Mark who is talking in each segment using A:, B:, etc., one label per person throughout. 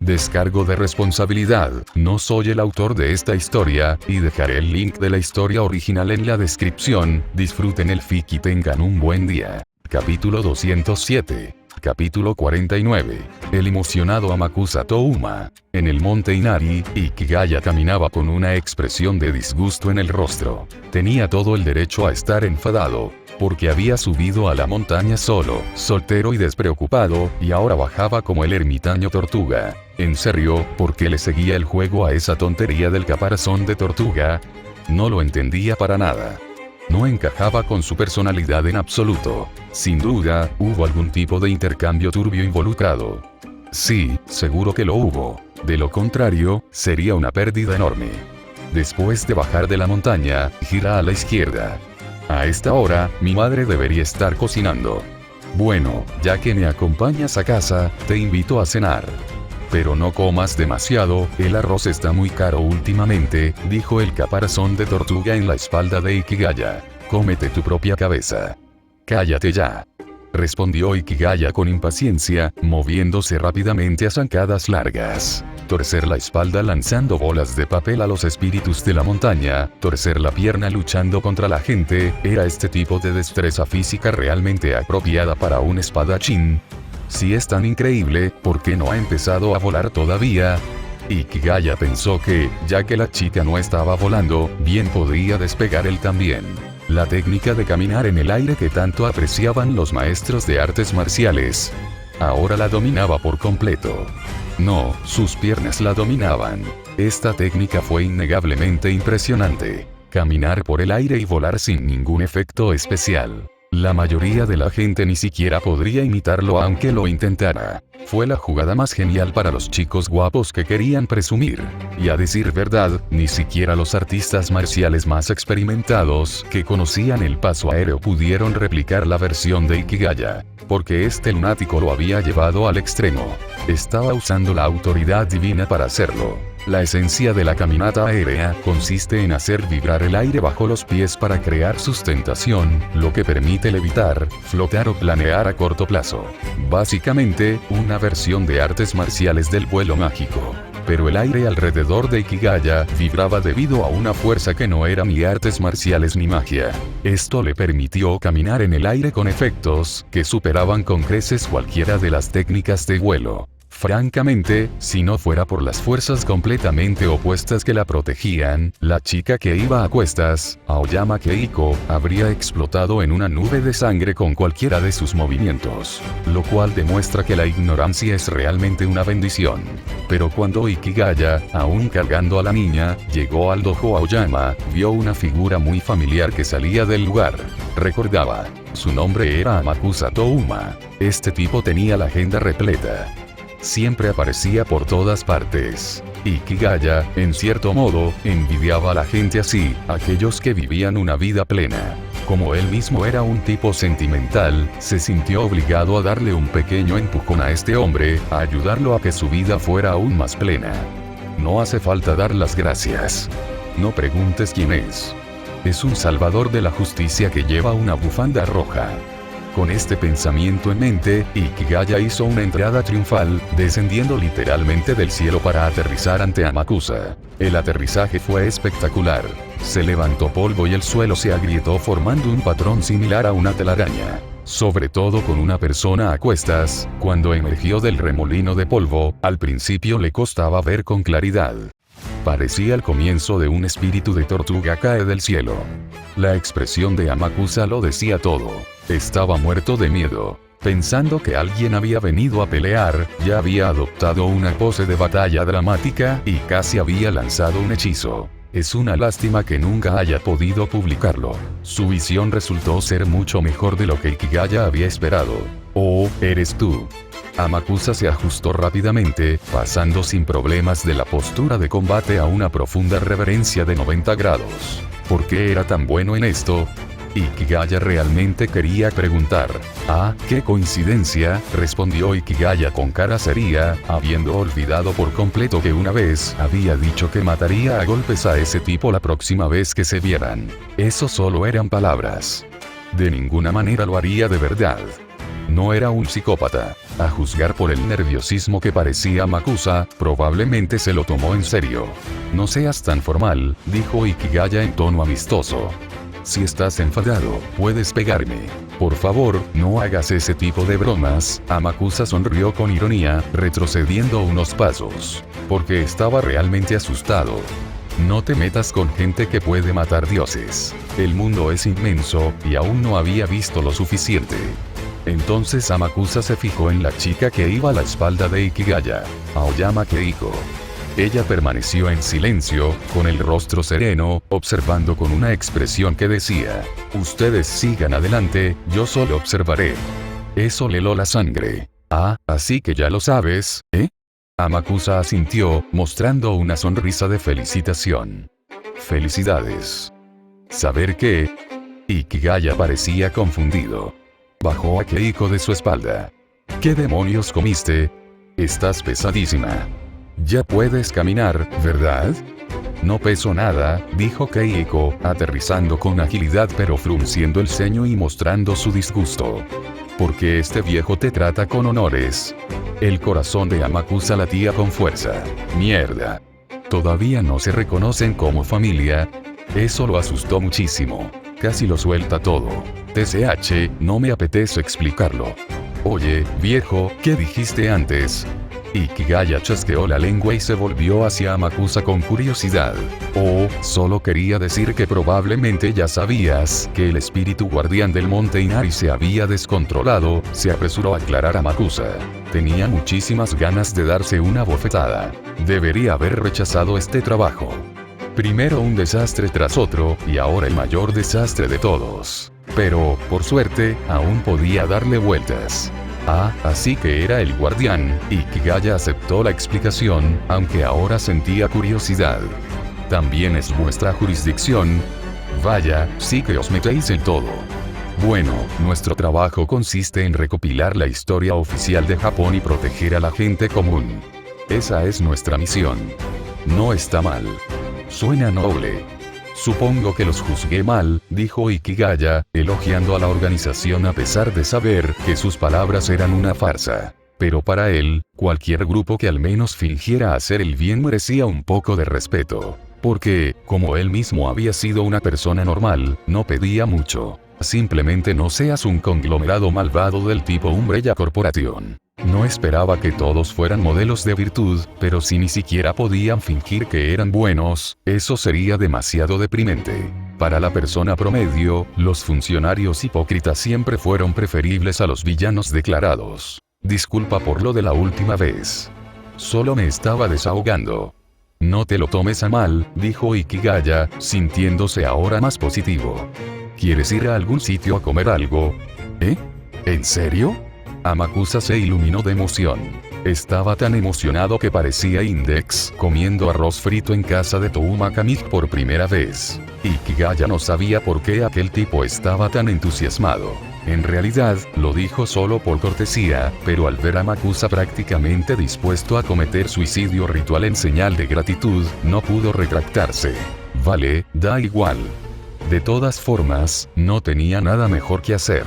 A: Descargo de responsabilidad, no soy el autor de esta historia, y dejaré el link de la historia original en la descripción. Disfruten el fic y tengan un buen día. Capítulo 207. Capítulo 49. El emocionado Amakusa Touma. En el monte Inari, Ikigaya caminaba con una expresión de disgusto en el rostro. Tenía todo el derecho a estar enfadado, porque había subido a la montaña solo, soltero y despreocupado, y ahora bajaba como el ermitaño tortuga. ¿En serio, por qué le seguía el juego a esa tontería del caparazón de tortuga? No lo entendía para nada. No encajaba con su personalidad en absoluto. Sin duda, hubo algún tipo de intercambio turbio involucrado. Sí, seguro que lo hubo. De lo contrario, sería una pérdida enorme. Después de bajar de la montaña, gira a la izquierda. A esta hora, mi madre debería estar cocinando. Bueno, ya que me acompañas a casa, te invito a cenar. Pero no comas demasiado, el arroz está muy caro últimamente, dijo el caparazón de tortuga en la espalda de Ikigaya. Cómete tu propia cabeza. Cállate ya. Respondió Ikigaya con impaciencia, moviéndose rápidamente a zancadas largas. Torcer la espalda lanzando bolas de papel a los espíritus de la montaña, torcer la pierna luchando contra la gente, ¿era este tipo de destreza física realmente apropiada para un espadachín? Si es tan increíble, ¿por qué no ha empezado a volar todavía? Ikigaya pensó que, ya que la chica no estaba volando, bien podría despegar él también. La técnica de caminar en el aire que tanto apreciaban los maestros de artes marciales. Ahora la dominaba por completo. No, sus piernas la dominaban. Esta técnica fue innegablemente impresionante. Caminar por el aire y volar sin ningún efecto especial. La mayoría de la gente ni siquiera podría imitarlo aunque lo intentara. Fue la jugada más genial para los chicos guapos que querían presumir. Y a decir verdad, ni siquiera los artistas marciales más experimentados que conocían el paso aéreo pudieron replicar la versión de Ikigaya. Porque este lunático lo había llevado al extremo. Estaba usando la autoridad divina para hacerlo. La esencia de la caminata aérea consiste en hacer vibrar el aire bajo los pies para crear sustentación, lo que permite levitar, flotar o planear a corto plazo. Básicamente, una versión de artes marciales del vuelo mágico. Pero el aire alrededor de Ikigaya vibraba debido a una fuerza que no era ni artes marciales ni magia. Esto le permitió caminar en el aire con efectos que superaban con creces cualquiera de las técnicas de vuelo. Francamente, si no fuera por las fuerzas completamente opuestas que la protegían, la chica que iba a cuestas, Aoyama Keiko, habría explotado en una nube de sangre con cualquiera de sus movimientos. Lo cual demuestra que la ignorancia es realmente una bendición. Pero cuando Ikigaya, aún cargando a la niña, llegó al dojo Aoyama, vio una figura muy familiar que salía del lugar. Recordaba. Su nombre era Amakusa Touma. Este tipo tenía la agenda repleta. Siempre aparecía por todas partes. Ikigaya, en cierto modo, envidiaba a la gente así, aquellos que vivían una vida plena. Como él mismo era un tipo sentimental, se sintió obligado a darle un pequeño empujón a este hombre, a ayudarlo a que su vida fuera aún más plena. No hace falta dar las gracias. No preguntes quién es. Es un salvador de la justicia que lleva una bufanda roja. Con este pensamiento en mente, Ikigaya hizo una entrada triunfal, descendiendo literalmente del cielo para aterrizar ante Amakusa. El aterrizaje fue espectacular. Se levantó polvo y el suelo se agrietó formando un patrón similar a una telaraña. Sobre todo con una persona a cuestas, cuando emergió del remolino de polvo, al principio le costaba ver con claridad. Parecía el comienzo de un espíritu de tortuga cae del cielo. La expresión de Amakusa lo decía todo. Estaba muerto de miedo. Pensando que alguien había venido a pelear, ya había adoptado una pose de batalla dramática y casi había lanzado un hechizo. Es una lástima que nunca haya podido publicarlo. Su visión resultó ser mucho mejor de lo que Ikigaya había esperado. Oh, eres tú. Amakusa se ajustó rápidamente, pasando sin problemas de la postura de combate a una profunda reverencia de 90 grados. ¿Por qué era tan bueno en esto? Ikigaya realmente quería preguntar. Ah, qué coincidencia, respondió Ikigaya con cara seria, habiendo olvidado por completo que una vez había dicho que mataría a golpes a ese tipo la próxima vez que se vieran. Eso solo eran palabras. De ninguna manera lo haría de verdad. No era un psicópata. A juzgar por el nerviosismo que parecía Amakusa, probablemente se lo tomó en serio. No seas tan formal, dijo Ikigaya en tono amistoso. Si estás enfadado, puedes pegarme. Por favor, no hagas ese tipo de bromas. Amakusa sonrió con ironía, retrocediendo unos pasos. Porque estaba realmente asustado. No te metas con gente que puede matar dioses. El mundo es inmenso, y aún no había visto lo suficiente. Entonces Amakusa se fijó en la chica que iba a la espalda de Ikigaya, Aoyama Keiko. Ella permaneció en silencio, con el rostro sereno, observando con una expresión que decía: ustedes sigan adelante, yo solo observaré. Eso le heló la sangre. Ah, así que ya lo sabes, ¿eh? Amakusa asintió, mostrando una sonrisa de felicitación. Felicidades. ¿Saber qué? Ikigaya parecía confundido. Bajó a Keiko de su espalda. ¿Qué demonios comiste? Estás pesadísima. Ya puedes caminar, ¿verdad? No peso nada, dijo Keiko, aterrizando con agilidad pero frunciendo el ceño y mostrando su disgusto. Porque este viejo te trata con honores. El corazón de Amakusa latía con fuerza. Mierda. ¿Todavía no se reconocen como familia? Eso lo asustó muchísimo. Casi lo suelta todo. TCH, no me apetece explicarlo. Oye, viejo, ¿qué dijiste antes? Ikigaya chasqueó la lengua y se volvió hacia Amakusa con curiosidad. Oh, solo quería decir que probablemente ya sabías que el espíritu guardián del monte Inari se había descontrolado, se apresuró a aclarar Amakusa. Tenía muchísimas ganas de darse una bofetada. Debería haber rechazado este trabajo. Primero un desastre tras otro, y ahora el mayor desastre de todos. Pero, por suerte, aún podía darle vueltas. Ah, así que era el guardián. Ikigaya aceptó la explicación, aunque ahora sentía curiosidad. ¿También es vuestra jurisdicción? Vaya, sí que os metéis en todo. Bueno, nuestro trabajo consiste en recopilar la historia oficial de Japón y proteger a la gente común. Esa es nuestra misión. No está mal. Suena noble. Supongo que los juzgué mal, dijo Ikigaya, elogiando a la organización a pesar de saber que sus palabras eran una farsa. Pero para él, cualquier grupo que al menos fingiera hacer el bien merecía un poco de respeto. Porque, como él mismo había sido una persona normal, no pedía mucho. Simplemente no seas un conglomerado malvado del tipo Umbrella Corporation. No esperaba que todos fueran modelos de virtud, pero si ni siquiera podían fingir que eran buenos, eso sería demasiado deprimente. Para la persona promedio, los funcionarios hipócritas siempre fueron preferibles a los villanos declarados. Disculpa por lo de la última vez. Solo me estaba desahogando. No te lo tomes a mal, dijo Ikigaya, sintiéndose ahora más positivo. ¿Quieres ir a algún sitio a comer algo? ¿Eh? ¿En serio? Amakusa se iluminó de emoción. Estaba tan emocionado que parecía Index comiendo arroz frito en casa de Touma Kamik por primera vez. Ikigaya no sabía por qué aquel tipo estaba tan entusiasmado. En realidad, lo dijo solo por cortesía, pero al ver a Amakusa prácticamente dispuesto a cometer suicidio ritual en señal de gratitud, no pudo retractarse. Vale, da igual. De todas formas, no tenía nada mejor que hacer.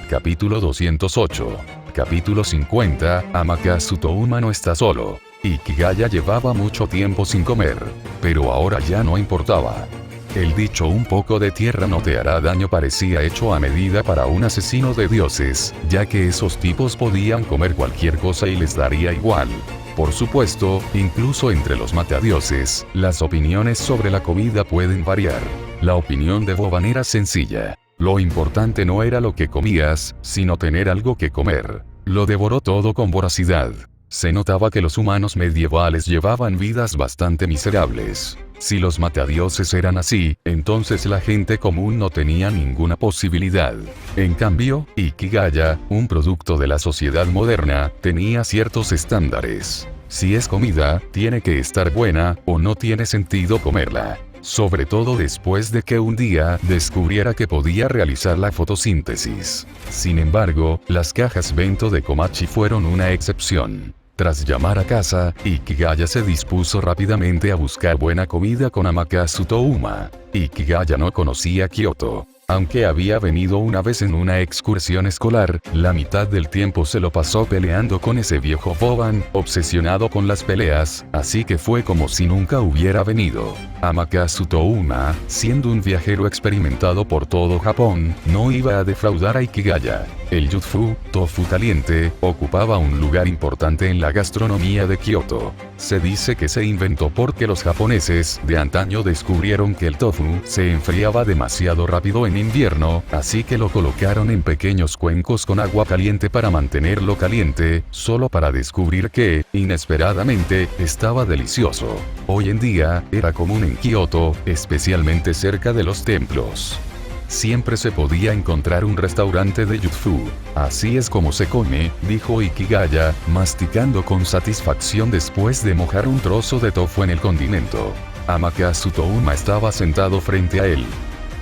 A: Capítulo 208. Capítulo 50. Amakasu Touma no está solo. Ikigaya llevaba mucho tiempo sin comer, pero ahora ya no importaba. El dicho un poco de tierra no te hará daño parecía hecho a medida para un asesino de dioses, ya que esos tipos podían comer cualquier cosa y les daría igual. Por supuesto, incluso entre los matadioses, las opiniones sobre la comida pueden variar. La opinión de Boban era sencilla. Lo importante no era lo que comías, sino tener algo que comer. Lo devoró todo con voracidad. Se notaba que los humanos medievales llevaban vidas bastante miserables. Si los matadioses eran así, entonces la gente común no tenía ninguna posibilidad. En cambio, Ikigaya, un producto de la sociedad moderna, tenía ciertos estándares. Si es comida, tiene que estar buena, o no tiene sentido comerla. Sobre todo después de que un día descubriera que podía realizar la fotosíntesis. Sin embargo, las cajas bento de Komachi fueron una excepción. Tras llamar a casa, Ikigaya se dispuso rápidamente a buscar buena comida con Amakasu Touma. Ikigaya no conocía Kioto. Aunque había venido una vez en una excursión escolar, la mitad del tiempo se lo pasó peleando con ese viejo Boban, obsesionado con las peleas, así que fue como si nunca hubiera venido. Amakasu Touma, siendo un viajero experimentado por todo Japón, no iba a defraudar a Ikigaya. El jutsu, tofu caliente, ocupaba un lugar importante en la gastronomía de Kioto. Se dice que se inventó porque los japoneses de antaño descubrieron que el tofu se enfriaba demasiado rápido en invierno, así que lo colocaron en pequeños cuencos con agua caliente para mantenerlo caliente, solo para descubrir que, inesperadamente, estaba delicioso. Hoy en día, era común en Kioto, especialmente cerca de los templos. Siempre se podía encontrar un restaurante de jutsu. Así es como se come, dijo Ikigaya, masticando con satisfacción después de mojar un trozo de tofu en el condimento. Amakasu Touma estaba sentado frente a él.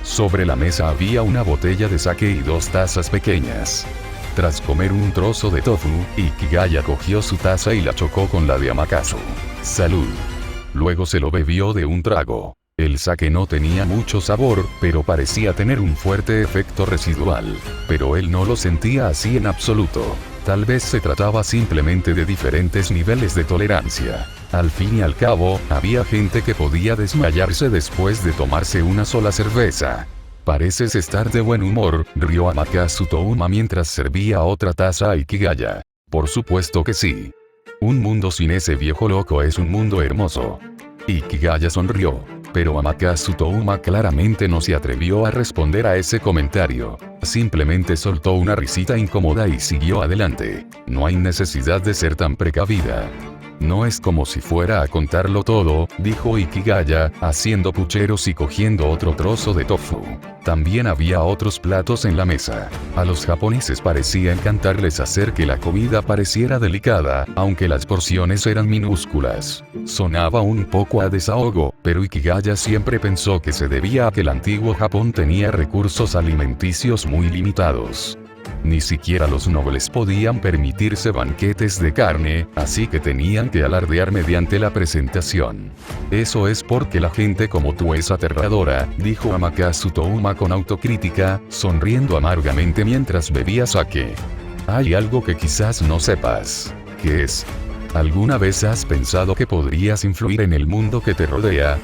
A: Sobre la mesa había una botella de sake y 2 tazas pequeñas. Tras comer un trozo de tofu, Ikigaya cogió su taza y la chocó con la de Amakasu. ¡Salud! Luego se lo bebió de un trago. El sake no tenía mucho sabor, pero parecía tener un fuerte efecto residual. Pero él no lo sentía así en absoluto. Tal vez se trataba simplemente de diferentes niveles de tolerancia. Al fin y al cabo, había gente que podía desmayarse después de tomarse una sola cerveza. Pareces estar de buen humor, rió Amakasu Touma mientras servía otra taza a Ikigaya. Por supuesto que sí. Un mundo sin ese viejo loco es un mundo hermoso. Ikigaya sonrió. Pero Amakasu Touma claramente no se atrevió a responder a ese comentario. Simplemente soltó una risita incómoda y siguió adelante. No hay necesidad de ser tan precavida. No es como si fuera a contarlo todo, dijo Ikigaya, haciendo pucheros y cogiendo otro trozo de tofu. También había otros platos en la mesa. A los japoneses parecía encantarles hacer que la comida pareciera delicada, aunque las porciones eran minúsculas. Sonaba un poco a desahogo, pero Ikigaya siempre pensó que se debía a que el antiguo Japón tenía recursos alimenticios muy limitados. Ni siquiera los nobles podían permitirse banquetes de carne, así que tenían que alardear mediante la presentación. Eso es porque la gente como tú es aterradora, dijo Amakasu Touma con autocrítica, sonriendo amargamente mientras bebía sake. Hay algo que quizás no sepas. ¿Qué es? ¿Alguna vez has pensado que podrías influir en el mundo que te rodea?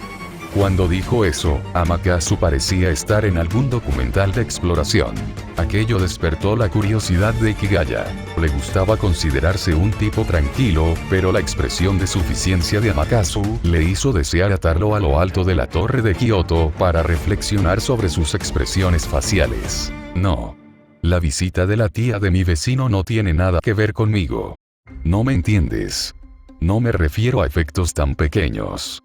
A: Cuando dijo eso, Amakasu parecía estar en algún documental de exploración. Aquello despertó la curiosidad de Ikigaya. Le gustaba considerarse un tipo tranquilo, pero la expresión de suficiencia de Amakasu le hizo desear atarlo a lo alto de la torre de Kioto para reflexionar sobre sus expresiones faciales. No. La visita de la tía de mi vecino no tiene nada que ver conmigo. No me entiendes. No me refiero a efectos tan pequeños.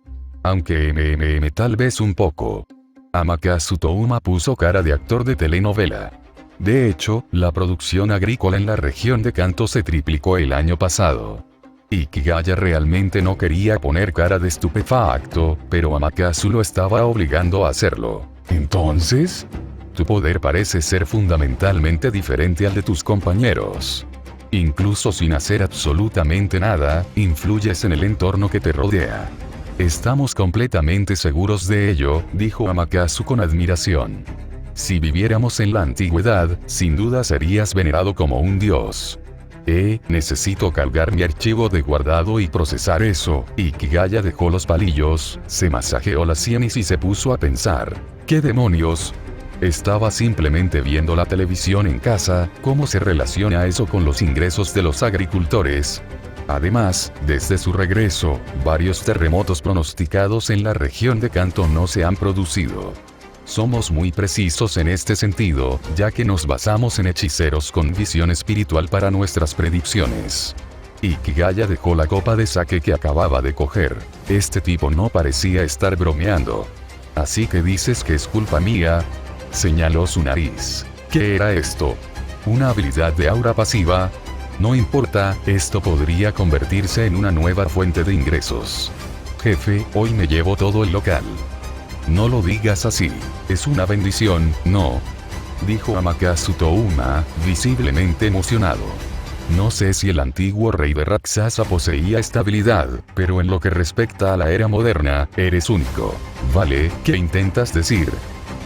A: Aunque tal vez un poco. Amakasu Touma puso cara de actor de telenovela. De hecho, la producción agrícola en la región de Kanto se triplicó el año pasado. Ikigaya realmente no quería poner cara de estupefacto, pero Amakasu lo estaba obligando a hacerlo. Entonces, tu poder parece ser fundamentalmente diferente al de tus compañeros. Incluso sin hacer absolutamente nada, influyes en el entorno que te rodea. Estamos completamente seguros de ello, dijo Amakasu con admiración. Si viviéramos en la antigüedad, sin duda serías venerado como un dios. Necesito cargar mi archivo de guardado y procesar eso. Ikigaya dejó los palillos, se masajeó las sienes y se puso a pensar. ¿Qué demonios? Estaba simplemente viendo la televisión en casa, ¿cómo se relaciona eso con los ingresos de los agricultores? Además, desde su regreso, varios terremotos pronosticados en la región de Kanto no se han producido. Somos muy precisos en este sentido, ya que nos basamos en hechiceros con visión espiritual para nuestras predicciones. Ikigaya dejó la copa de sake que acababa de coger. Este tipo no parecía estar bromeando. Así que dices que es culpa mía. Señaló su nariz. ¿Qué era esto? ¿Una habilidad de aura pasiva? No importa, esto podría convertirse en una nueva fuente de ingresos. Jefe, hoy me llevo todo el local. No lo digas así. Es una bendición, ¿no? Dijo Amakasu Touma, visiblemente emocionado. No sé si el antiguo rey de Raksasa poseía esta habilidad, pero en lo que respecta a la era moderna, eres único. ¿Vale? ¿Qué intentas decir?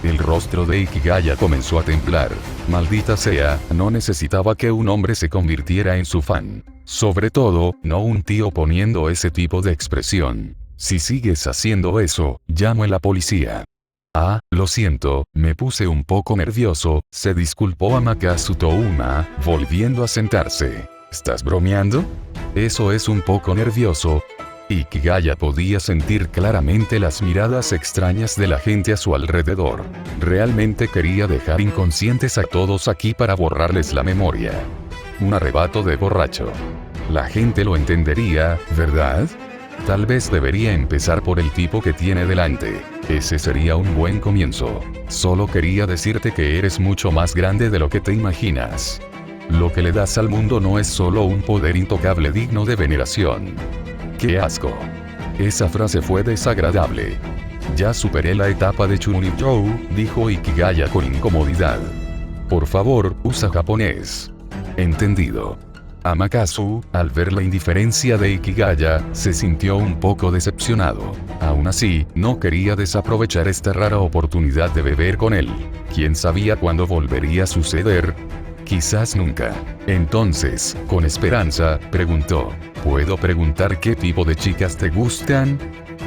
A: El rostro de Ikigaya comenzó a temblar. Maldita sea, no necesitaba que un hombre se convirtiera en su fan. Sobre todo, no un tío poniendo ese tipo de expresión. Si sigues haciendo eso, llamo a la policía. Ah, lo siento, me puse un poco nervioso, se disculpó Amakasu Touma, volviendo a sentarse. ¿Estás bromeando? Eso es un poco nervioso. Ikigaya podía sentir claramente las miradas extrañas de la gente a su alrededor. Realmente quería dejar inconscientes a todos aquí para borrarles la memoria. Un arrebato de borracho. La gente lo entendería, ¿verdad? Tal vez debería empezar por el tipo que tiene delante. Ese sería un buen comienzo. Solo quería decirte que eres mucho más grande de lo que te imaginas. Lo que le das al mundo no es solo un poder intocable digno de veneración. ¡Qué asco! Esa frase fue desagradable. Ya superé la etapa de Chunibyo, dijo Ikigaya con incomodidad. Por favor, usa japonés. Entendido. Amakasu, al ver la indiferencia de Ikigaya, se sintió un poco decepcionado. Aún así, no quería desaprovechar esta rara oportunidad de beber con él. ¿Quién sabía cuándo volvería a suceder? Quizás nunca. Entonces, con esperanza, preguntó. ¿Puedo preguntar qué tipo de chicas te gustan?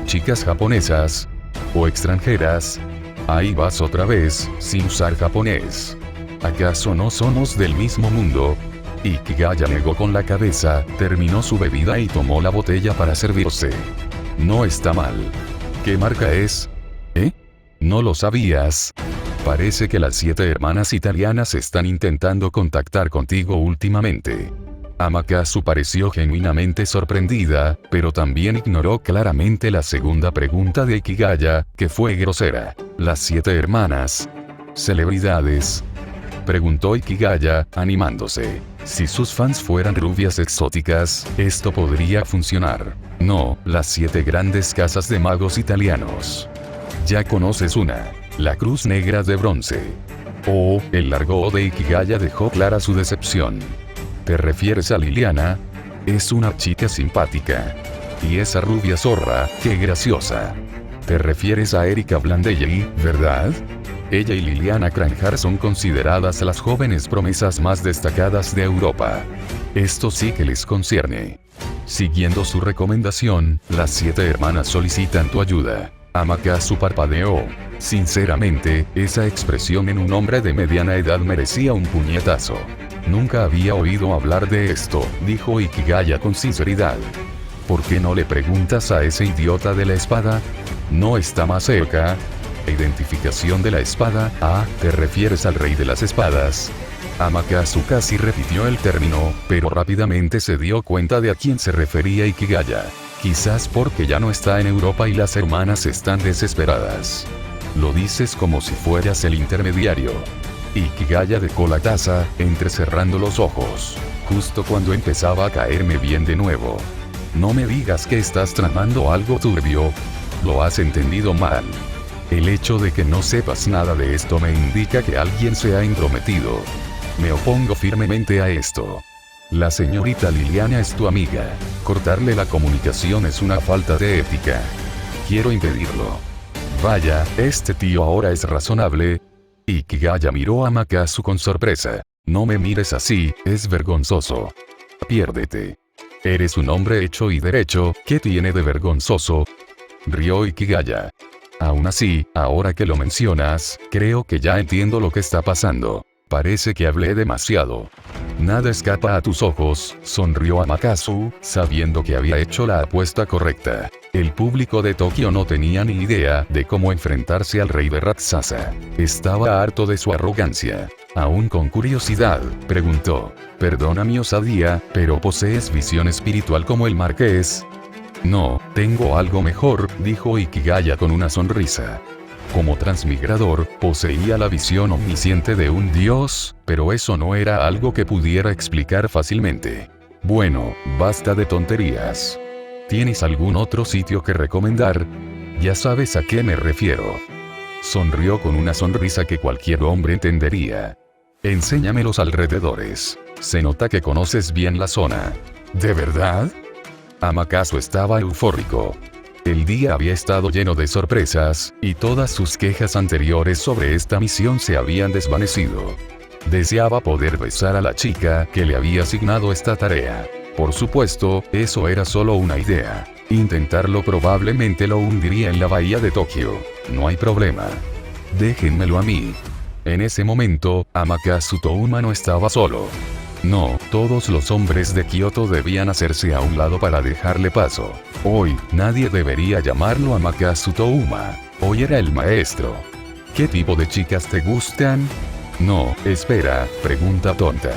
A: ¿Chicas japonesas? ¿O extranjeras? Ahí vas otra vez, sin usar japonés. ¿Acaso no somos del mismo mundo? Ikigaya negó con la cabeza, terminó su bebida y tomó la botella para servirse. No está mal. ¿Qué marca es? ¿Eh? ¿No lo sabías? Parece que las 7 hermanas italianas están intentando contactar contigo últimamente. Amakasu pareció genuinamente sorprendida, pero también ignoró claramente la segunda pregunta de Ikigaya, que fue grosera. ¿Las 7 hermanas? ¿Celebridades? Preguntó Ikigaya, animándose. Si sus fans fueran rubias exóticas, esto podría funcionar. No, las 7 grandes casas de magos italianos. Ya conoces una. La Cruz Negra de Bronce. Oh, el largo O de Ikigaya dejó clara su decepción. ¿Te refieres a Liliana? Es una chica simpática. Y esa rubia zorra, qué graciosa. ¿Te refieres a Erika Blandelli, verdad? Ella y Liliana Cranjar son consideradas las jóvenes promesas más destacadas de Europa. Esto sí que les concierne. Siguiendo su recomendación, las 7 hermanas solicitan tu ayuda. Amakasu parpadeó. Sinceramente, esa expresión en un hombre de mediana edad merecía un puñetazo. Nunca había oído hablar de esto, dijo Ikigaya con sinceridad. ¿Por qué no le preguntas a ese idiota de la espada? ¿No está más cerca? Identificación de la espada. Ah, ¿te refieres al rey de las espadas? Amakasu casi repitió el término, pero rápidamente se dio cuenta de a quién se refería Ikigaya. Quizás porque ya no está en Europa y las hermanas están desesperadas. Lo dices como si fueras el intermediario. Ikigaya dejó la taza, entrecerrando los ojos. Justo cuando empezaba a caerme bien de nuevo. No me digas que estás tramando algo turbio. Lo has entendido mal. El hecho de que no sepas nada de esto me indica que alguien se ha entrometido. Me opongo firmemente a esto. La señorita Liliana es tu amiga. Cortarle la comunicación es una falta de ética. Quiero impedirlo. Vaya, este tío ahora es razonable. Ikigaya miró a Amakasu con sorpresa. No me mires así, es vergonzoso. Piérdete. Eres un hombre hecho y derecho, ¿qué tiene de vergonzoso? Rió Ikigaya. Aún así, ahora que lo mencionas, creo que ya entiendo lo que está pasando. Parece que hablé demasiado. Nada escapa a tus ojos, sonrió Amakasu, sabiendo que había hecho la apuesta correcta. El público de Tokio no tenía ni idea de cómo enfrentarse al rey de Raksasa. Estaba harto de su arrogancia. Aún con curiosidad, preguntó. Perdona mi osadía, pero ¿posees visión espiritual como el marqués? No, tengo algo mejor, dijo Ikigaya con una sonrisa. Como transmigrador, poseía la visión omnisciente de un dios, pero eso no era algo que pudiera explicar fácilmente. Bueno, basta de tonterías. ¿Tienes algún otro sitio que recomendar? Ya sabes a qué me refiero. Sonrió con una sonrisa que cualquier hombre entendería. Enséñame los alrededores. Se nota que conoces bien la zona. ¿De verdad? Amakasu estaba eufórico. El día había estado lleno de sorpresas, y todas sus quejas anteriores sobre esta misión se habían desvanecido. Deseaba poder besar a la chica que le había asignado esta tarea. Por supuesto, eso era solo una idea. Intentarlo probablemente lo hundiría en la bahía de Tokio. No hay problema. Déjenmelo a mí. En ese momento, Amakasu Touma no estaba solo. No, todos los hombres de Kioto debían hacerse a un lado para dejarle paso. Hoy, nadie debería llamarlo Amakasu Touma. Hoy era el maestro. ¿Qué tipo de chicas te gustan? No, espera, pregunta tonta.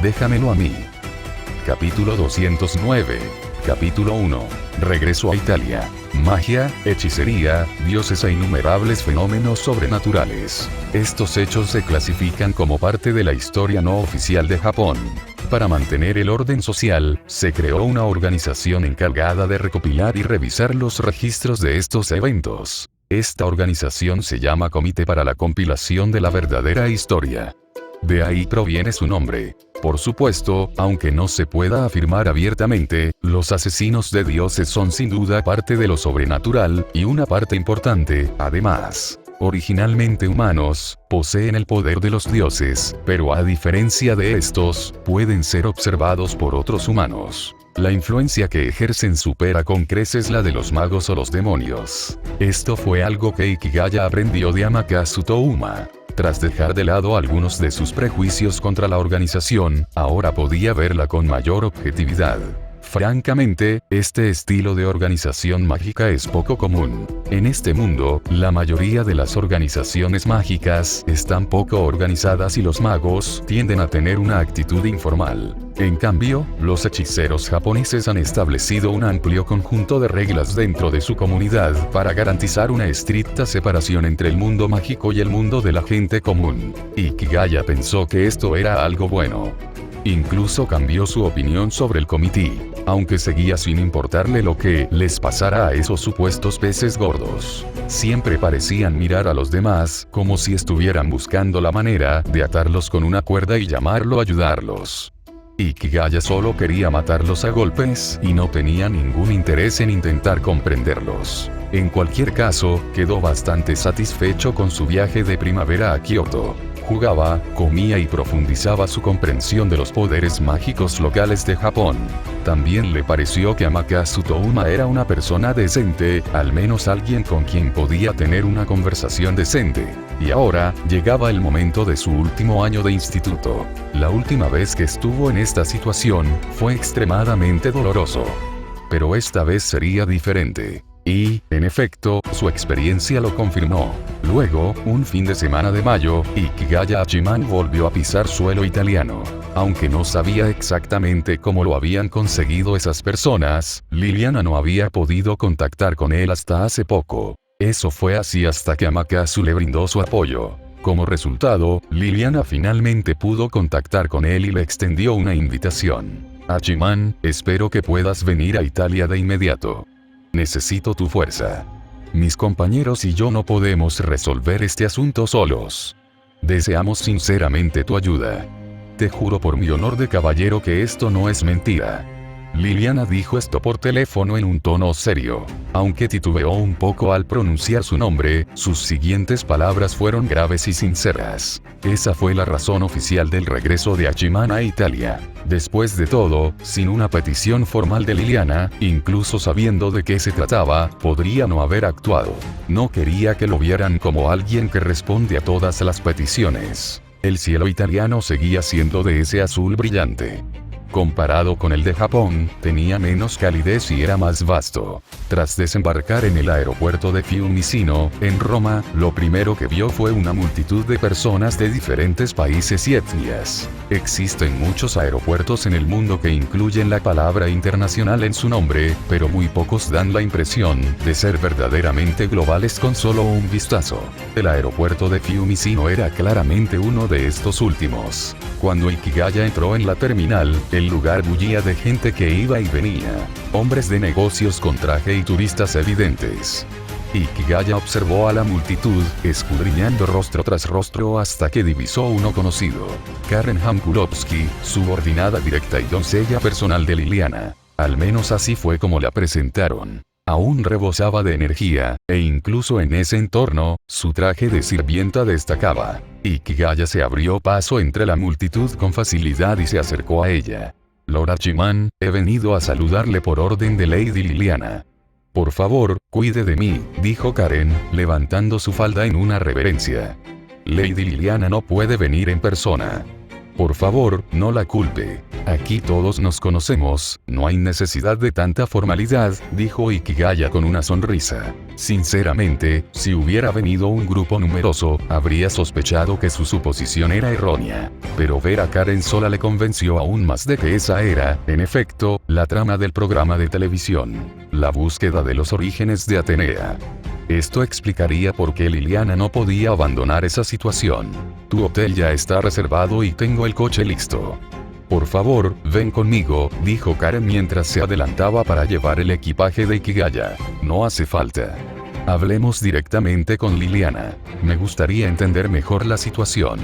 A: Déjamelo a mí. Capítulo 209. Capítulo 1. Regreso a Italia. Magia, hechicería, dioses e innumerables fenómenos sobrenaturales. Estos hechos se clasifican como parte de la historia no oficial de Japón. Para mantener el orden social, se creó una organización encargada de recopilar y revisar los registros de estos eventos. Esta organización se llama Comité para la Compilación de la Verdadera Historia. De ahí proviene su nombre. Por supuesto, aunque no se pueda afirmar abiertamente, los asesinos de dioses son sin duda parte de lo sobrenatural, y una parte importante, además. Originalmente humanos, poseen el poder de los dioses, pero a diferencia de estos, pueden ser observados por otros humanos. La influencia que ejercen supera con creces la de los magos o los demonios. Esto fue algo que Ikigaya aprendió de Amakasu Touma. Tras dejar de lado algunos de sus prejuicios contra la organización, ahora podía verla con mayor objetividad. Francamente, este estilo de organización mágica es poco común. En este mundo, la mayoría de las organizaciones mágicas están poco organizadas y los magos tienden a tener una actitud informal. En cambio, los hechiceros japoneses han establecido un amplio conjunto de reglas dentro de su comunidad para garantizar una estricta separación entre el mundo mágico y el mundo de la gente común. Ikigaya pensó que esto era algo bueno. Incluso cambió su opinión sobre el comité, aunque seguía sin importarle lo que les pasara a esos supuestos peces gordos. Siempre parecían mirar a los demás como si estuvieran buscando la manera de atarlos con una cuerda y llamarlo a ayudarlos. Ikigaya solo quería matarlos a golpes y no tenía ningún interés en intentar comprenderlos. En cualquier caso, quedó bastante satisfecho con su viaje de primavera a Kioto. Jugaba, comía y profundizaba su comprensión de los poderes mágicos locales de Japón. También le pareció que Amakasu Touma era una persona decente, al menos alguien con quien podía tener una conversación decente. Y ahora, llegaba el momento de su último año de instituto. La última vez que estuvo en esta situación, fue extremadamente doloroso. Pero esta vez sería diferente. Y, en efecto, su experiencia lo confirmó. Luego, un fin de semana de mayo, Ikigaya Hachiman volvió a pisar suelo italiano. Aunque no sabía exactamente cómo lo habían conseguido esas personas, Liliana no había podido contactar con él hasta hace poco. Eso fue así hasta que Amakasu le brindó su apoyo. Como resultado, Liliana finalmente pudo contactar con él y le extendió una invitación. Hachiman, espero que puedas venir a Italia de inmediato. Necesito tu fuerza. Mis compañeros y yo no podemos resolver este asunto solos. Deseamos sinceramente tu ayuda. Te juro por mi honor de caballero que esto no es mentira. Liliana dijo esto por teléfono en un tono serio. Aunque titubeó un poco al pronunciar su nombre, sus siguientes palabras fueron graves y sinceras. Esa fue la razón oficial del regreso de Hachiman a Italia. Después de todo, sin una petición formal de Liliana, incluso sabiendo de qué se trataba, podría no haber actuado. No quería que lo vieran como alguien que responde a todas las peticiones. El cielo italiano seguía siendo de ese azul brillante. Comparado con el de Japón, tenía menos calidez y era más vasto. Tras desembarcar en el aeropuerto de Fiumicino, en Roma, lo primero que vio fue una multitud de personas de diferentes países y etnias. Existen muchos aeropuertos en el mundo que incluyen la palabra internacional en su nombre, pero muy pocos dan la impresión de ser verdaderamente globales con solo un vistazo. El aeropuerto de Fiumicino era claramente uno de estos últimos. Cuando Ikigaya entró en la terminal, el lugar bullía de gente que iba y venía. Hombres de negocios con traje y turistas evidentes. Ikigaya observó a la multitud, escudriñando rostro tras rostro hasta que divisó uno conocido. Karen Hamkulovsky, subordinada directa y doncella personal de Liliana. Al menos así fue como la presentaron. Aún rebosaba de energía, e incluso en ese entorno, su traje de sirvienta destacaba. Ikigaya se abrió paso entre la multitud con facilidad y se acercó a ella. Lord Hachiman, he venido a saludarle por orden de Lady Liliana. Por favor, cuide de mí, dijo Karen, levantando su falda en una reverencia. Lady Liliana no puede venir en persona. Por favor, no la culpe. Aquí todos nos conocemos, no hay necesidad de tanta formalidad, dijo Ikigaya con una sonrisa. Sinceramente, si hubiera venido un grupo numeroso, habría sospechado que su suposición era errónea. Pero ver a Karen sola le convenció aún más de que esa era, en efecto, la trama del programa de televisión. La búsqueda de los orígenes de Atenea. Esto explicaría por qué Liliana no podía abandonar esa situación. Tu hotel ya está reservado y tengo el coche listo. Por favor, ven conmigo, dijo Karen mientras se adelantaba para llevar el equipaje de Ikigaya. No hace falta. Hablemos directamente con Liliana. Me gustaría entender mejor la situación.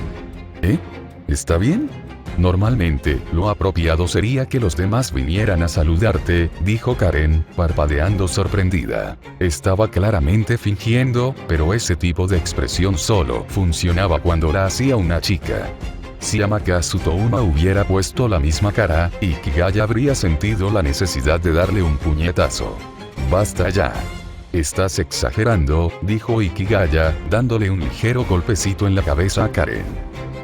A: ¿Está bien? Normalmente, lo apropiado sería que los demás vinieran a saludarte, dijo Karen, parpadeando sorprendida. Estaba claramente fingiendo, pero ese tipo de expresión solo funcionaba cuando la hacía una chica. Si Amakasu Touma hubiera puesto la misma cara, Ikigaya habría sentido la necesidad de darle un puñetazo. Basta ya. Estás exagerando, dijo Ikigaya, dándole un ligero golpecito en la cabeza a Karen.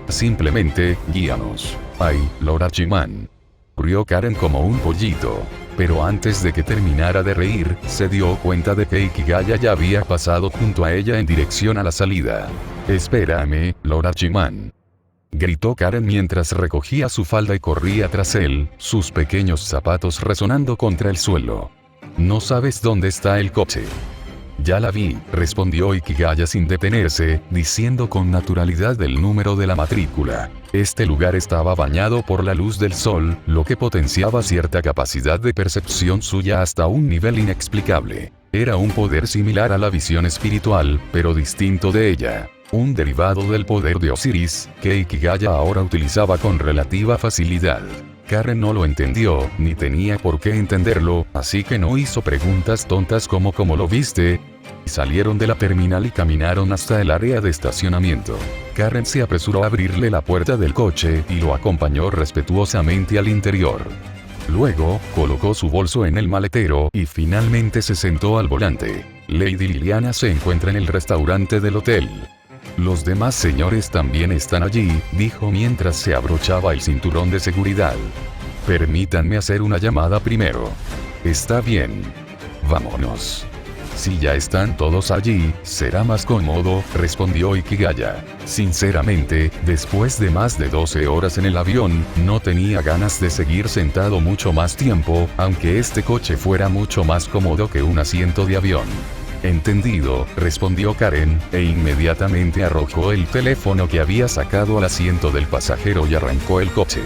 A: Simplemente, guíanos. Ay, Lord Hachiman. Rió Karen como un pollito. Pero antes de que terminara de reír, se dio cuenta de que Ikigaya ya había pasado junto a ella en dirección a la salida. Espérame, Lord Hachiman. Gritó Karen mientras recogía su falda y corría tras él, sus pequeños zapatos resonando contra el suelo. ¿No sabes dónde está el coche? Ya la vi, respondió Ikigaya sin detenerse, diciendo con naturalidad el número de la matrícula. Este lugar estaba bañado por la luz del sol, lo que potenciaba cierta capacidad de percepción suya hasta un nivel inexplicable. Era un poder similar a la visión espiritual, pero distinto de ella. Un derivado del poder de Osiris, que Ikigaya ahora utilizaba con relativa facilidad. Karen no lo entendió, ni tenía por qué entenderlo, así que no hizo preguntas tontas como ¿cómo lo viste? Salieron de la terminal y caminaron hasta el área de estacionamiento. Karen se apresuró a abrirle la puerta del coche y lo acompañó respetuosamente al interior. Luego, colocó su bolso en el maletero y finalmente se sentó al volante. Lady Liliana se encuentra en el restaurante del hotel. Los demás señores también están allí, dijo mientras se abrochaba el cinturón de seguridad. Permítanme hacer una llamada primero. Está bien. Vámonos. Si ya están todos allí, será más cómodo, respondió Ikigaya. Sinceramente, después de más de 12 horas en el avión, no tenía ganas de seguir sentado mucho más tiempo, aunque este coche fuera mucho más cómodo que un asiento de avión. Entendido, respondió Karen, e inmediatamente arrojó el teléfono que había sacado al asiento del pasajero y arrancó el coche.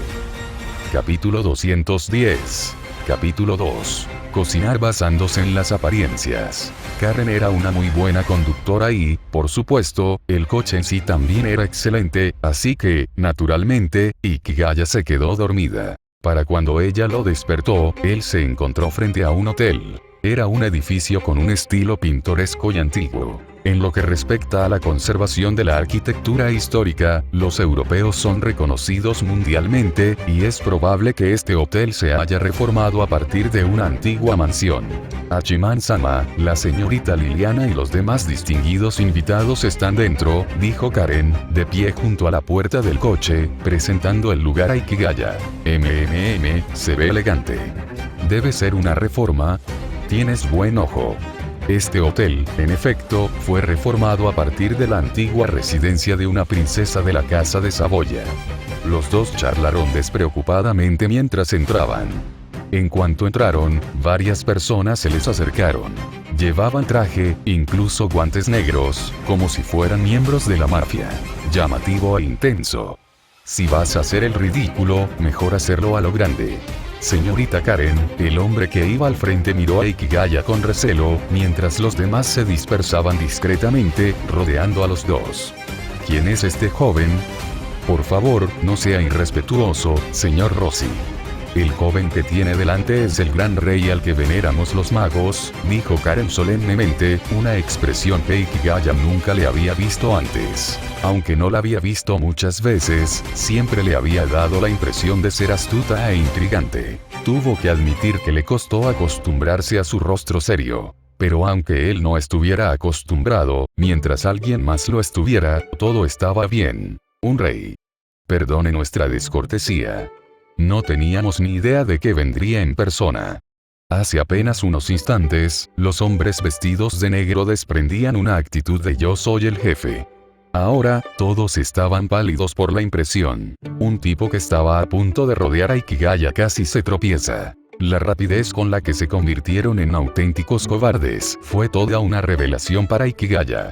A: Capítulo 210. Capítulo 2. Cocinar basándose en las apariencias. Karen era una muy buena conductora y, por supuesto, el coche en sí también era excelente, así que, naturalmente, Ikigaya se quedó dormida. Para cuando ella lo despertó, él se encontró frente a un hotel. Era un edificio con un estilo pintoresco y antiguo. En lo que respecta a la conservación de la arquitectura histórica, los europeos son reconocidos mundialmente, y es probable que este hotel se haya reformado a partir de una antigua mansión. Hachiman-sama, la señorita Liliana y los demás distinguidos invitados están dentro, dijo Karen, de pie junto a la puerta del coche, presentando el lugar a Ikigaya. Se ve elegante. Debe ser una reforma. Tienes buen ojo. Este hotel, en efecto, fue reformado a partir de la antigua residencia de una princesa de la Casa de Saboya. Los dos charlaron despreocupadamente mientras entraban. En cuanto entraron, varias personas se les acercaron. Llevaban traje, incluso guantes negros, como si fueran miembros de la mafia. Llamativo e intenso. Si vas a hacer el ridículo, mejor hacerlo a lo grande. Señorita Karen, el hombre que iba al frente miró a Ikigaya con recelo, mientras los demás se dispersaban discretamente, rodeando a los dos. ¿Quién es este joven? Por favor, no sea irrespetuoso, señor Rossi. El joven que tiene delante es el gran rey al que veneramos los magos, dijo Karen solemnemente, una expresión que Ikigaya nunca le había visto antes. Aunque no la había visto muchas veces, siempre le había dado la impresión de ser astuta e intrigante. Tuvo que admitir que le costó acostumbrarse a su rostro serio. Pero aunque él no estuviera acostumbrado, mientras alguien más lo estuviera, todo estaba bien. Un rey. Perdone nuestra descortesía. No teníamos ni idea de que vendría en persona. Hace apenas unos instantes, los hombres vestidos de negro desprendían una actitud de yo soy el jefe. Ahora, todos estaban pálidos por la impresión. Un tipo que estaba a punto de rodear a Ikigaya casi se tropieza. La rapidez con la que se convirtieron en auténticos cobardes fue toda una revelación para Ikigaya.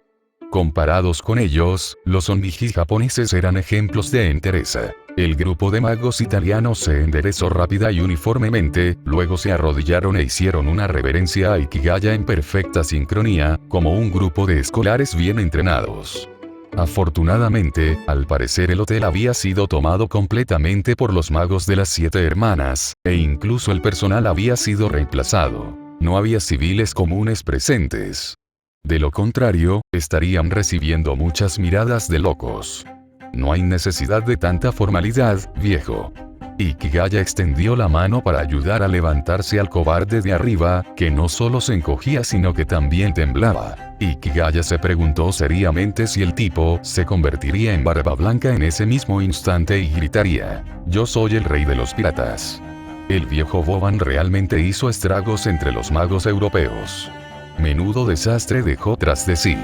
A: Comparados con ellos, los onmiji japoneses eran ejemplos de entereza. El grupo de magos italianos se enderezó rápida y uniformemente, luego se arrodillaron e hicieron una reverencia a Ikigaya en perfecta sincronía, como un grupo de escolares bien entrenados. Afortunadamente, al parecer el hotel había sido tomado completamente por los magos de las 7 hermanas, e incluso el personal había sido reemplazado. No había civiles comunes presentes. De lo contrario, estarían recibiendo muchas miradas de locos. No hay necesidad de tanta formalidad, viejo. Ikigaya extendió la mano para ayudar a levantarse al cobarde de arriba, que no solo se encogía sino que también temblaba. Ikigaya se preguntó seriamente si el tipo se convertiría en Barba Blanca en ese mismo instante y gritaría: «Yo soy el rey de los piratas». El viejo Boban realmente hizo estragos entre los magos europeos. Menudo desastre dejó tras de sí.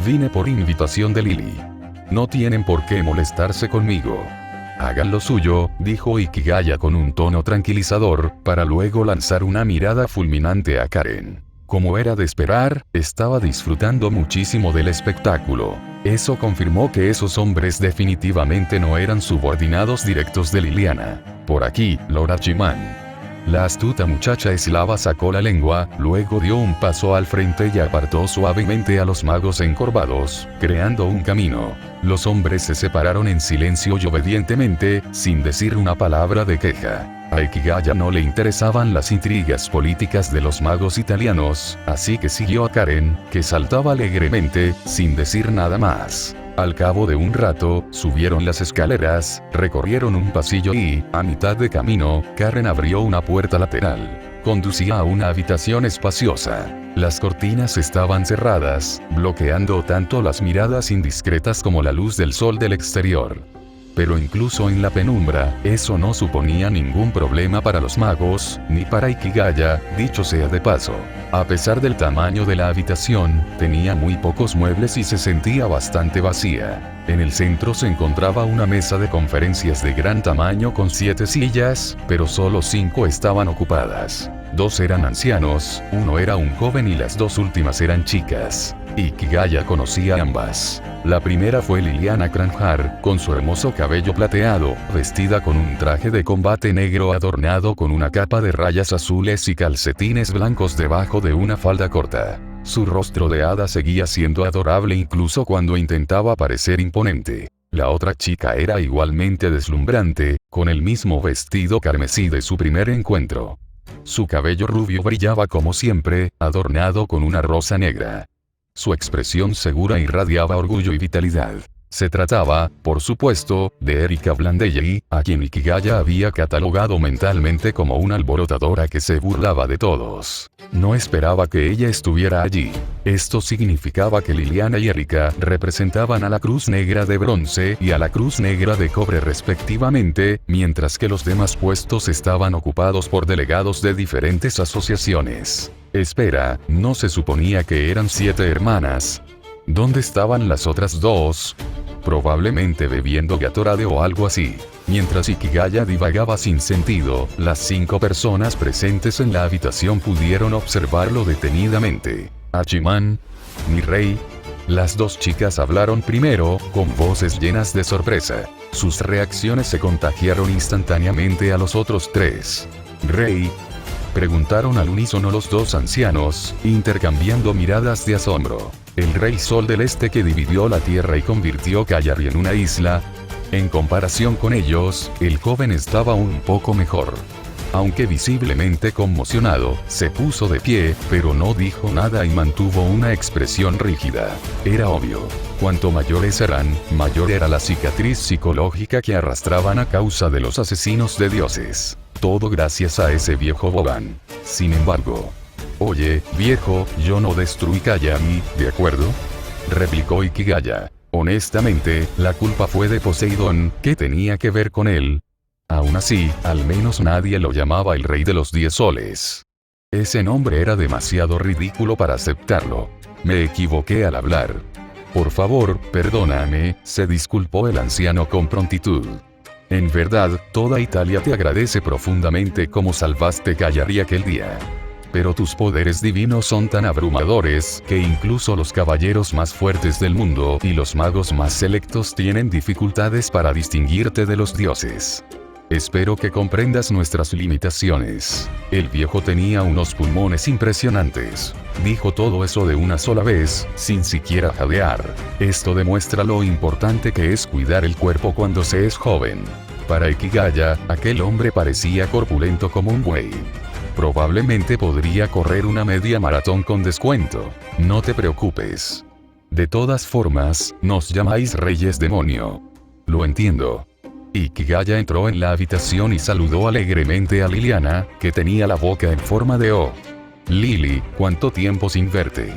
A: Vine por invitación de Lily. No tienen por qué molestarse conmigo. Hagan lo suyo, dijo Ikigaya con un tono tranquilizador, para luego lanzar una mirada fulminante a Karen. Como era de esperar, estaba disfrutando muchísimo del espectáculo. Eso confirmó que esos hombres definitivamente no eran subordinados directos de Liliana. Por aquí, Lord Hachiman. La astuta muchacha eslava sacó la lengua, luego dio un paso al frente y apartó suavemente a los magos encorvados, creando un camino. Los hombres se separaron en silencio y obedientemente, sin decir una palabra de queja. A Ikigaya no le interesaban las intrigas políticas de los magos italianos, así que siguió a Karen, que saltaba alegremente, sin decir nada más. Al cabo de un rato, subieron las escaleras, recorrieron un pasillo y, a mitad de camino, Karen abrió una puerta lateral. Conducía a una habitación espaciosa. Las cortinas estaban cerradas, bloqueando tanto las miradas indiscretas como la luz del sol del exterior. Pero incluso en la penumbra, eso no suponía ningún problema para los magos, ni para Ikigaya, dicho sea de paso. A pesar del tamaño de la habitación, tenía muy pocos muebles y se sentía bastante vacía. En el centro se encontraba una mesa de conferencias de gran tamaño con 7 sillas, pero solo 5 estaban ocupadas. 2 eran ancianos, 1 era un joven y las 2 últimas eran chicas. Ikigaya conocía a ambas. La primera fue Liliana Kranjar, con su hermoso cabello plateado, vestida con un traje de combate negro adornado con una capa de rayas azules y calcetines blancos debajo de una falda corta. Su rostro de hada seguía siendo adorable incluso cuando intentaba parecer imponente. La otra chica era igualmente deslumbrante, con el mismo vestido carmesí de su primer encuentro. Su cabello rubio brillaba como siempre, adornado con una rosa negra. Su expresión segura irradiaba orgullo y vitalidad. Se trataba, por supuesto, de Erika Blandelley, a quien Ikigaya había catalogado mentalmente como una alborotadora que se burlaba de todos. No esperaba que ella estuviera allí. Esto significaba que Liliana y Erika representaban a la Cruz Negra de bronce y a la Cruz Negra de cobre respectivamente, mientras que los demás puestos estaban ocupados por delegados de diferentes asociaciones. Espera, ¿no se suponía que eran 7 hermanas? ¿Dónde estaban las otras 2? Probablemente bebiendo Gatorade o algo así. Mientras Ikigaya divagaba sin sentido, las 5 personas presentes en la habitación pudieron observarlo detenidamente. Hachiman, mi rey. Las 2 chicas hablaron primero, con voces llenas de sorpresa. Sus reacciones se contagiaron instantáneamente a los otros 3. Rey. Preguntaron al unísono los 2 ancianos, intercambiando miradas de asombro. El rey Sol del Este que dividió la tierra y convirtió Kayari en una isla. En comparación con ellos, el joven estaba un poco mejor. Aunque visiblemente conmocionado, se puso de pie, pero no dijo nada y mantuvo una expresión rígida. Era obvio. Cuanto mayores eran, mayor era la cicatriz psicológica que arrastraban a causa de los asesinos de dioses. Todo gracias a ese viejo Boban. Sin embargo. Oye, viejo, yo no destruí Kayami, ¿de acuerdo? Replicó Ikigaya. Honestamente, la culpa fue de Poseidón, ¿qué tenía que ver con él? Aún así, al menos nadie lo llamaba el rey de los 10 soles. Ese nombre era demasiado ridículo para aceptarlo. Me equivoqué al hablar. Por favor, perdóname, se disculpó el anciano con prontitud. En verdad, toda Italia te agradece profundamente como salvaste Cagliari aquel día. Pero tus poderes divinos son tan abrumadores que incluso los caballeros más fuertes del mundo y los magos más selectos tienen dificultades para distinguirte de los dioses. Espero que comprendas nuestras limitaciones. El viejo tenía unos pulmones impresionantes. Dijo todo eso de una sola vez, sin siquiera jadear. Esto demuestra lo importante que es cuidar el cuerpo cuando se es joven. Para Ikigaya, aquel hombre parecía corpulento como un buey. Probablemente podría correr una media maratón con descuento. No te preocupes. De todas formas, nos llamáis reyes demonio. Lo entiendo. Ikigaya entró en la habitación y saludó alegremente a Liliana, que tenía la boca en forma de O. Lili, ¿cuánto tiempo sin verte?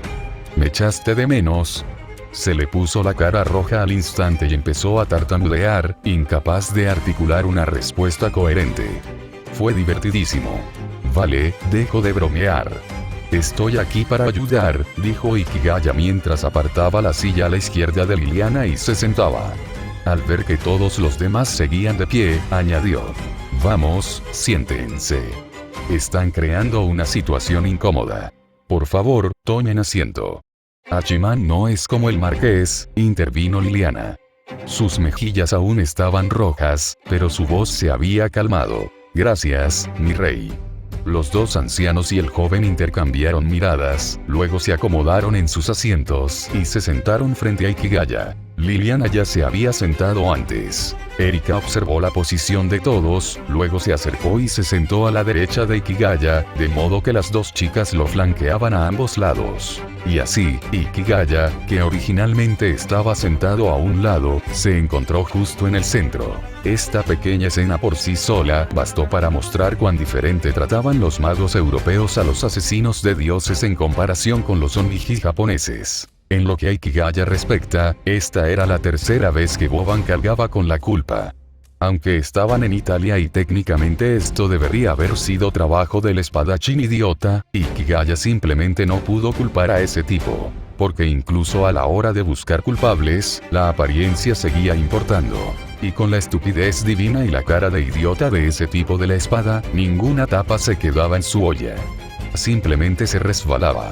A: ¿Me echaste de menos? Se le puso la cara roja al instante y empezó a tartamudear, incapaz de articular una respuesta coherente. Fue divertidísimo. Vale, dejo de bromear. Estoy aquí para ayudar, dijo Ikigaya mientras apartaba la silla a la izquierda de Liliana y se sentaba. Al ver que todos los demás seguían de pie, añadió. Vamos, siéntense. Están creando una situación incómoda. Por favor, tomen asiento. Hachiman no es como el marqués, intervino Liliana. Sus mejillas aún estaban rojas, pero su voz se había calmado. Gracias, mi rey. Los dos ancianos y el joven intercambiaron miradas, luego se acomodaron en sus asientos y se sentaron frente a Ikigaya. Liliana ya se había sentado antes. Erika observó la posición de todos, luego se acercó y se sentó a la derecha de Ikigaya, de modo que las dos chicas lo flanqueaban a ambos lados. Y así, Ikigaya, que originalmente estaba sentado a un lado, se encontró justo en el centro. Esta pequeña escena por sí sola bastó para mostrar cuán diferente trataban los magos europeos a los asesinos de dioses en comparación con los onmiji japoneses. En lo que a Ikigaya respecta, esta era la tercera vez que Boban cargaba con la culpa. Aunque estaban en Italia y técnicamente esto debería haber sido trabajo del espadachín idiota, Ikigaya simplemente no pudo culpar a ese tipo. Porque incluso a la hora de buscar culpables, la apariencia seguía importando. Y con la estupidez divina y la cara de idiota de ese tipo de la espada, ninguna tapa se quedaba en su olla. Simplemente se resbalaba.